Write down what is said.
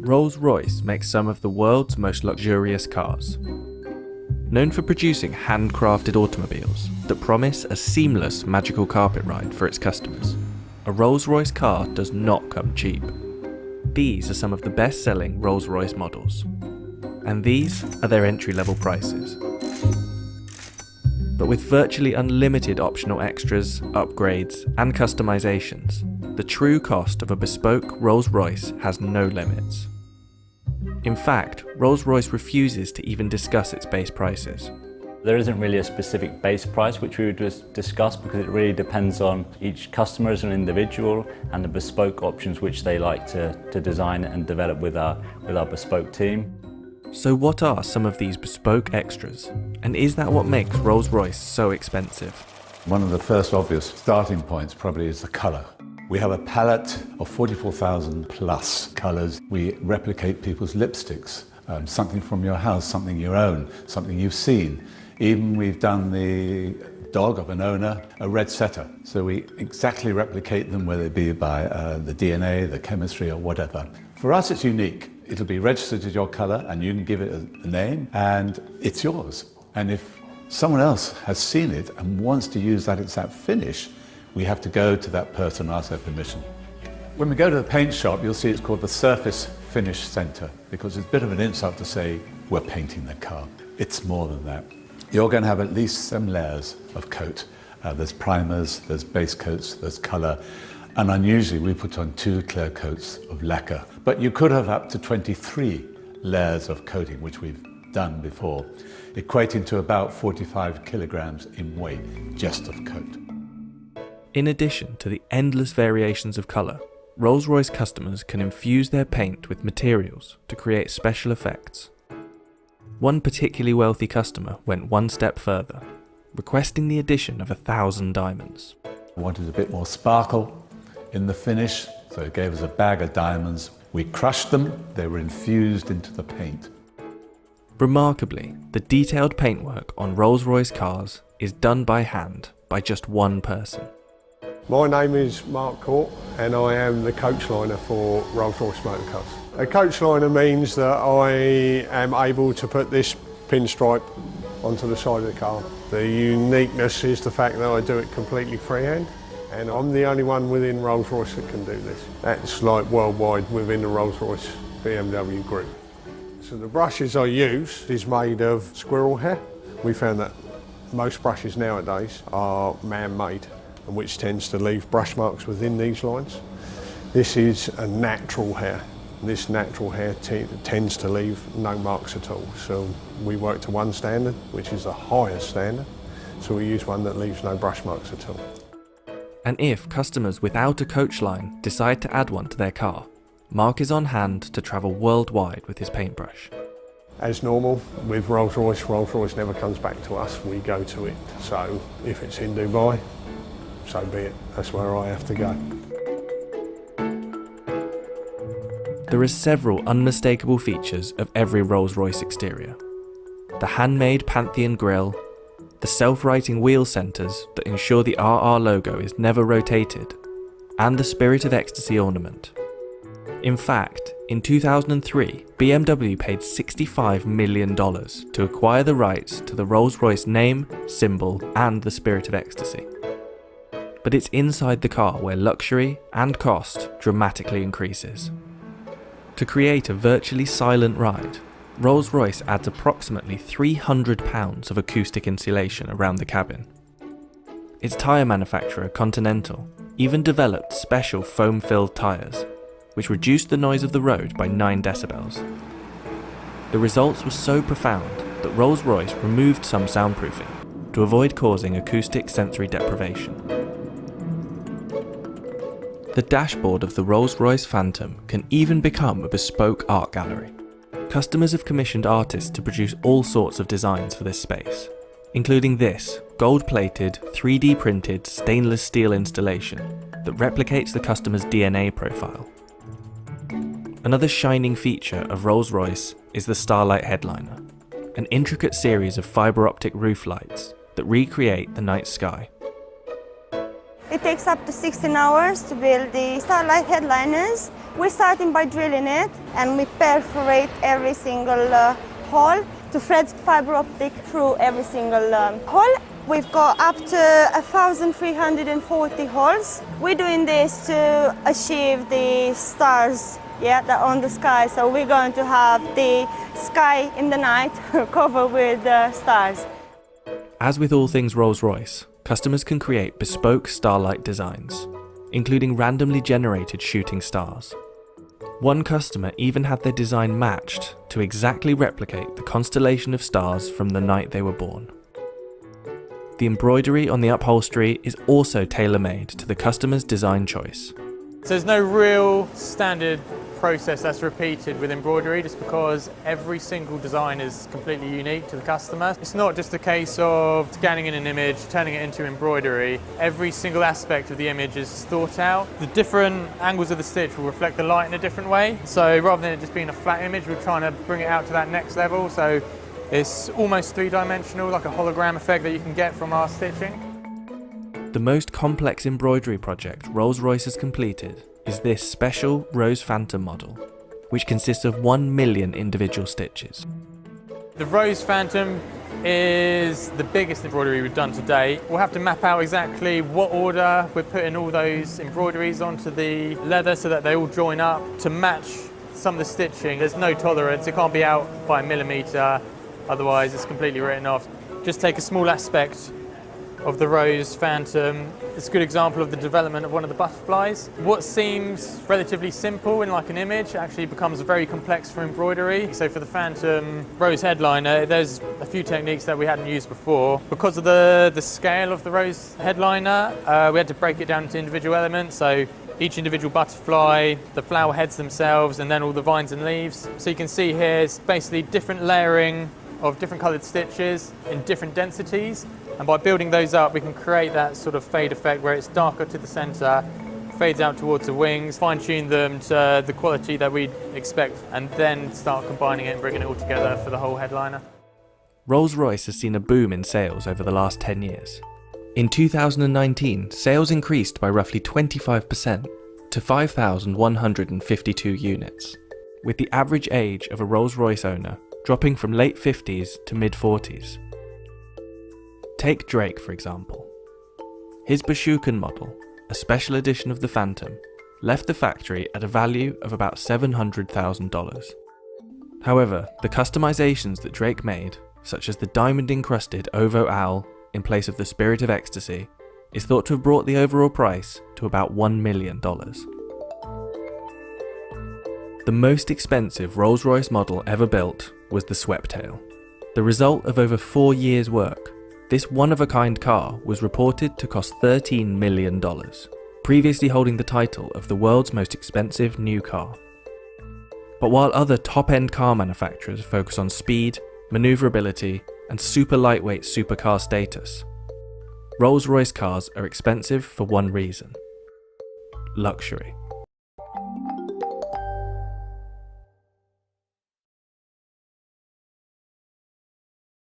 Rolls-Royce makes some of the world's most luxurious cars. Known for producing handcrafted automobiles that promise a seamless magical carpet ride for its customers, a Rolls-Royce car does not come cheap. These are some of the best-selling Rolls-Royce models, and these are their entry-level prices. But with virtually unlimited optional extras, upgrades, and customizations, the true cost of a bespoke Rolls-Royce has no limits. In fact, Rolls-Royce refuses to even discuss its base prices. There isn't really a specific base price which we would just discuss, because it really depends on each customer as an individual and the bespoke options which they like to design and develop with our bespoke team. So what are some of these bespoke extras? And is that what makes Rolls-Royce so expensive? One of the first obvious starting points probably is the colour. We have a palette of 44,000 plus colours. We replicate people's lipsticks, something from your house, something you own, something you've seen. Even we've done the dog of an owner, a red setter. So we exactly replicate them, whether it be by the DNA, the chemistry or whatever. For us it's unique. It'll be registered as your colour and you can give it a name and it's yours. And if someone else has seen it and wants to use that exact finish, we have to go to that person and ask their permission. When we go to the paint shop, you'll see it's called the Surface Finish Centre, because it's a bit of an insult to say we're painting the car. It's more than that. You're going to have at least 7 layers of coat. There's primers, there's base coats, there's colour, and unusually we put on 2 clear coats of lacquer. But you could have up to 23 layers of coating, which we've done before, equating to about 45 kilograms in weight just of coat. In addition to the endless variations of colour, Rolls-Royce customers can infuse their paint with materials to create special effects. One particularly wealthy customer went one step further, requesting the addition of 1,000 diamonds. Wanted a bit more sparkle in the finish, so it gave us a bag of diamonds. We crushed them, they were infused into the paint. Remarkably, the detailed paintwork on Rolls-Royce cars is done by hand by just one person. My name is Mark Crore and I am the coach liner for Rolls-Royce motor cars. A coach liner means that I am able to put this pinstripe onto the side of the car. The uniqueness is the fact that I do it completely freehand, and I'm the only one within Rolls-Royce that can do this. That's like worldwide within the Rolls-Royce BMW group. So the brushes I use is made of squirrel hair. We found that most brushes nowadays are man-made, which tends to leave brush marks within these lines. This is a natural hair. This natural hair tends to leave no marks at all. So we work to one standard, which is the highest standard. So we use one that leaves no brush marks at all. And if customers without a coach line decide to add one to their car, Mark is on hand to travel worldwide with his paintbrush. As normal, with Rolls-Royce, Rolls-Royce never comes back to us, we go to it. So if it's in Dubai, so be it, that's where I have to go. There are several unmistakable features of every Rolls-Royce exterior. The handmade Pantheon grille, the self-righting wheel centres that ensure the RR logo is never rotated, and the Spirit of Ecstasy ornament. In fact, in 2003, BMW paid $65 million to acquire the rights to the Rolls-Royce name, symbol, and the Spirit of Ecstasy. But it's inside the car where luxury and cost dramatically increases. To create a virtually silent ride, Rolls-Royce adds approximately £300 of acoustic insulation around the cabin. Its tyre manufacturer, Continental, even developed special foam-filled tyres, which reduced the noise of the road by 9 decibels. The results were so profound that Rolls-Royce removed some soundproofing to avoid causing acoustic sensory deprivation. The dashboard of the Rolls-Royce Phantom can even become a bespoke art gallery. Customers have commissioned artists to produce all sorts of designs for this space, including this gold-plated, 3D printed stainless steel installation that replicates the customer's DNA profile. Another shining feature of Rolls-Royce is the Starlight headliner, an intricate series of fibre optic roof lights that recreate the night sky. It takes up to 16 hours to build the Starlight headliners, We're starting by drilling it, and we perforate every single hole to thread fiber optic through every single hole. We've got up to 1,340 holes. We're doing this to achieve the stars, that are on the sky. So we're going to have the sky in the night covered with stars. As with all things Rolls-Royce, customers can create bespoke starlight designs, including randomly generated shooting stars. One customer even had their design matched to exactly replicate the constellation of stars from the night they were born. The embroidery on the upholstery is also tailor-made to the customer's design choice. So there's no real standard process that's repeated with embroidery, just because every single design is completely unique to the customer. It's not just a case of scanning in an image, turning it into embroidery. Every single aspect of the image is thought out. The different angles of the stitch will reflect the light in a different way. So rather than it just being a flat image, we're trying to bring it out to that next level. So it's almost three-dimensional, like a hologram effect that you can get from our stitching. The most complex embroidery project Rolls-Royce has completed is this special Rose Phantom model, which consists of 1 million individual stitches. The Rose Phantom is the biggest embroidery we've done to date. We'll have to map out exactly what order we're putting all those embroideries onto the leather so that they all join up to match some of the stitching. There's no tolerance, it can't be out by a millimetre, otherwise it's completely written off. Just take a small aspect of the Rose Phantom. It's a good example of the development of one of the butterflies. What seems relatively simple in like an image actually becomes very complex for embroidery. So for the Phantom Rose headliner, there's a few techniques that we hadn't used before. Because of the scale of the Rose headliner, we had to break it down into individual elements. So each individual butterfly, the flower heads themselves, and then all the vines and leaves. So you can see here it's basically different layering of different coloured stitches in different densities. And by building those up, we can create that sort of fade effect where it's darker to the centre, fades out towards the wings, fine-tune them to the quality that we'd expect, and then start combining it and bringing it all together for the whole headliner. Rolls-Royce has seen a boom in sales over the last 10 years. In 2019, sales increased by roughly 25% to 5,152 units, with the average age of a Rolls-Royce owner dropping from late 50s to mid-40s. Take Drake, for example. His Bashukan model, a special edition of the Phantom, left the factory at a value of about $700,000. However, the customizations that Drake made, such as the diamond-encrusted Ovo Owl in place of the Spirit of Ecstasy, is thought to have brought the overall price to about $1 million. The most expensive Rolls-Royce model ever built was the Sweptail. The result of over 4 years' work, this one-of-a-kind car was reported to cost $13 million, previously holding the title of the world's most expensive new car. But while other top-end car manufacturers focus on speed, manoeuvrability, and super lightweight supercar status, Rolls-Royce cars are expensive for one reason: luxury.